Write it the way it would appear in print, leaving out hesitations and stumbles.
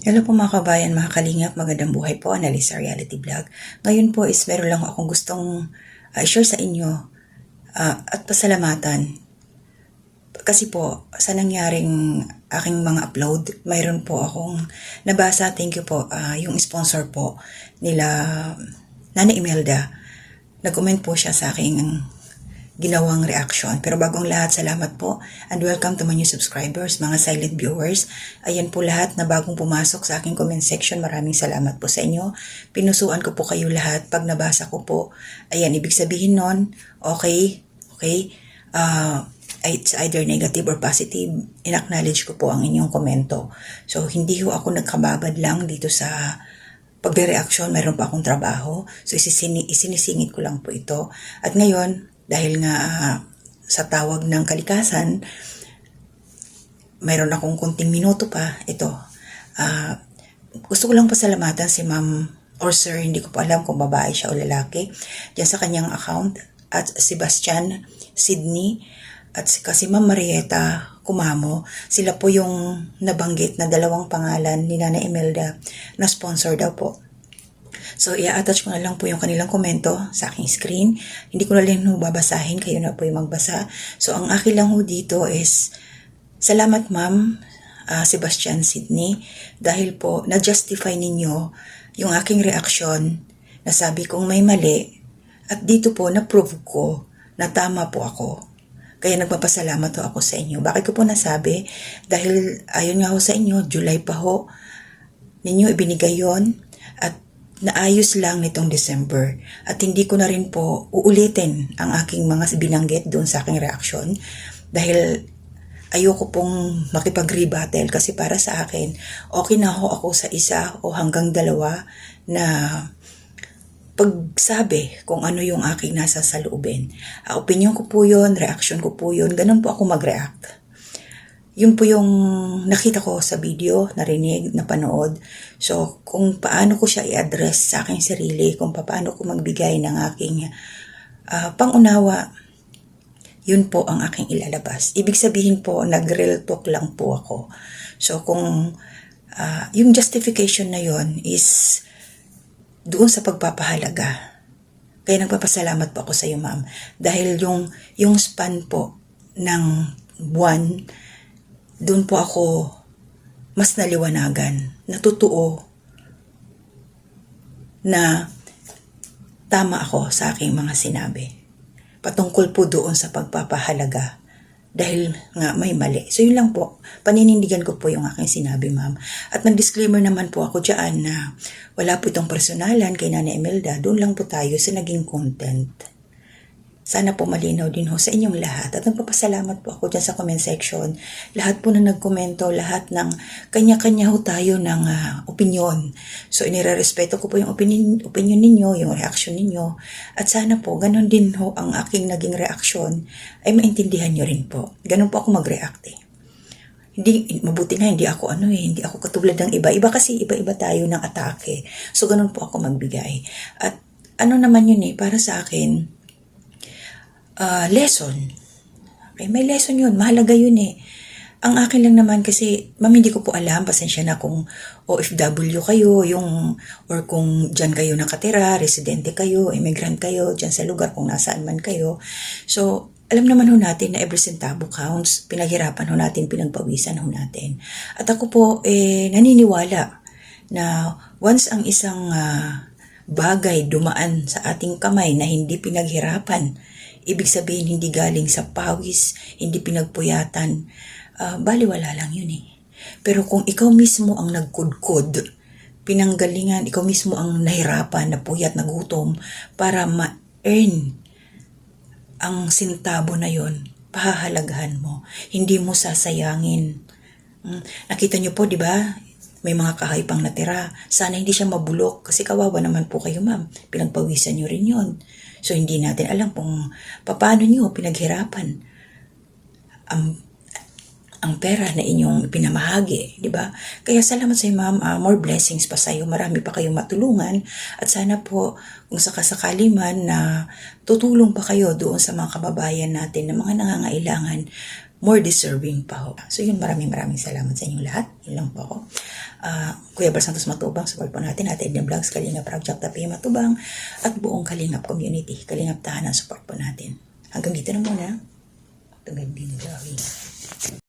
Hello po mga kabayan, mga kalingap, magandang buhay po, Analisa Reality Vlog. Ngayon po is meron lang akong gustong i-share sa inyo at pasalamatan. Kasi po, sa nangyaring aking mga upload, mayroon po akong nabasa, thank you po, yung sponsor po nila, Nana Imelda. Nag-comment po siya sa aking ginawang reaction. Pero bago ang lahat, salamat po and welcome to my new subscribers, mga silent viewers. Ayan po lahat na bagong pumasok sa aking comment section. Maraming salamat po sa inyo. Pinusuan ko po kayo lahat pag nabasa ko po. Ayan, ibig sabihin nun, okay, it's either negative or positive. In-acknowledge ko po ang inyong komento. So, hindi ho ako nagkababad lang dito sa pagre-reaction. Mayroon pa akong trabaho. So, isinisingit ko lang po ito. At ngayon, dahil nga sa tawag ng kalikasan, mayroon akong kunting minuto pa. Ito, gusto ko lang pasalamatan si ma'am or sir, hindi ko pa alam kung babae siya o lalaki, diyan sa kanyang account, at Sebastian Sydney at si ma'am Marieta Kumamo. Sila po yung nabanggit na dalawang pangalan ni Nana Imelda na sponsor daw po. So, i-attach ko na lang po yung kanilang komento sa aking screen. Hindi ko na lang babasahin, kayo na po yung magbasa. So, ang akin lang ho dito is, salamat ma'am, Sebastian Sydney, dahil po na-justify ninyo yung aking reaksyon na sabi kong may mali, at dito po na-prove ko na tama po ako. Kaya nagpapasalamat ho ako sa inyo. Bakit ko po nasabi? Dahil ayon nga ho sa inyo, July pa ho, ninyo ibinigay yon at naayos lang nitong December. At hindi ko na rin po uulitin ang aking mga binanggit doon sa aking reaksyon dahil ayoko pong makipag-rebuttal, kasi para sa akin, okay na ho ako sa isa o hanggang dalawa na pagsabi kung ano yung aking nasa saloobin. Opinion ko po yun, reaction ko po yun, ganun po ako mag-react. Yun po yung nakita ko sa video, narinig, napanood. So, kung paano ko siya i-address sa aking sarili, kung paano ko magbigay ng aking pangunawa, yun po ang aking ilalabas. Ibig sabihin po, nag-real talk lang po ako. So, kung yung justification na yun is doon sa pagpapahalaga. Kaya nagpapasalamat po ako sa iyo, ma'am. Dahil yung span po ng buwan, doon po ako mas naliwanagan, natutuo na tama ako sa aking mga sinabi. Patungkol po doon sa pagpapahalaga dahil nga may mali. So yun lang po, paninindigan ko po yung aking sinabi, ma'am. At nag-disclaimer naman po ako dyan na wala po itong personalan kay Nana Imelda, doon lang po tayo sa naging content. Sana po malinaw din ho sa inyong lahat. At nagpapasalamat po ako dyan sa comment section. Lahat po na nagkomento, lahat ng kanya-kanya ho tayo ng opinion. So, inirerespeto ko po yung opinion ninyo, yung reaction ninyo. At sana po, ganun din ho ang aking naging reaksyon ay maintindihan nyo rin po. Ganun po ako mag-react eh. Mabuti nga, hindi ako hindi ako katulad ng iba. Iba kasi, iba-iba tayo ng atake. So, ganun po ako magbigay. At ano naman yun para sa akin, lesson. Okay, may lesson yun. Mahalaga yun Ang akin lang naman kasi, ma'am, hindi ko po alam, pasensya na kung OFW kayo, or kung dyan kayo nakatira, residente kayo, immigrant kayo, dyan sa lugar, kung nasaan man kayo. So, alam naman ho natin na every centavo counts, pinaghirapan ho natin, pinagpawisan ho natin. At ako po, naniniwala na once ang isang bagay dumaan sa ating kamay na hindi pinaghirapan, ibig sabihin hindi galing sa pawis, hindi pinagpuyatan, baliwala lang yun Pero kung ikaw mismo ang nagkudkod, pinanggalingan, ikaw mismo ang nahirapan, napuyat, nagutom, para ma-earn ang sintabo na yon, pahahalagahan mo, hindi mo sasayangin. Nakita niyo po, di ba? May mga kahay pang natira. Sana hindi siya mabulok kasi kawawa naman po kayo, ma'am. Pinagpawisan niyo rin yon. So, hindi natin alam kung paano niyo pinaghirapan. ang pera na inyong pinamahagi, di ba? Kaya salamat sa iyo, ma'am. More blessings pa sa iyo. Marami pa kayong matulungan. At sana po, kung sakasakali man na tutulong pa kayo doon sa mga kababayan natin na mga nangangailangan, more deserving pa ho. So yun, maraming salamat sa inyong lahat. Yun lang po ako. Kuya Bal Santos Matubang, support po natin. At Edna Vlogs, Kalingap Rag, Jack Tapi Matubang, at buong Kalingap community. Kalingap tahanan, support po natin. Hanggang dito na muna. Hanggang dito na.